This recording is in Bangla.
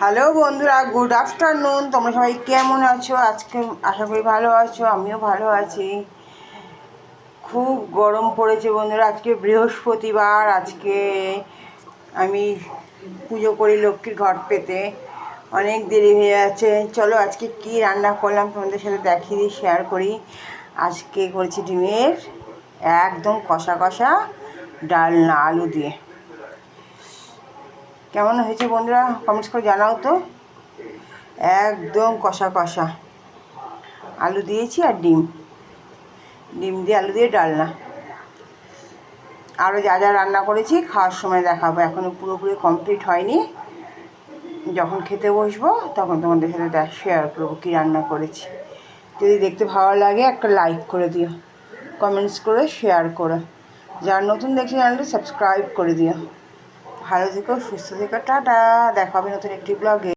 হ্যালো বন্ধুরা, গুড আফটারনুন। তোমরা সবাই কেমন আছো? আজকে আশা করি ভালো আছো, আমিও ভালো আছি। খুব গরম পড়েছে বন্ধুরা। আজকে বৃহস্পতিবার, আজকে আমি পুজো করি লক্ষ্মীর ঘট পেতে। অনেক দেরি হয়ে যাচ্ছে। চলো আজকে কি রান্না করলাম তোমাদের সাথে দেখিয়ে দিই, শেয়ার করি। আজকে করেছি ডিমের একদম কষা কষা ডালনা আলু দিয়ে। কেমন হয়েছে বন্ধুরা কমেন্টস করে জানাও তো। একদম কষা কষা আলু দিয়েছি আর ডিম দিয়ে আলু দিয়ে ডালনা। আরও যা যা রান্না করেছি খাওয়ার সময় দেখাবো, এখনও পুরোপুরি কমপ্লিট হয়নি। যখন খেতে বসবো তখন তোমাদের সাথে শেয়ার করবো কী রান্না করেছি। যদি দেখতে ভালো লাগে একটা লাইক করে দিও, কমেন্টস করে শেয়ার করো। যারা নতুন দেখছে চ্যানেলটি সাবস্ক্রাইব করে দিও। ভালো থেকো, সুস্থ থেকো, টাটা। দেখা হবে নতুন একটি ব্লগে।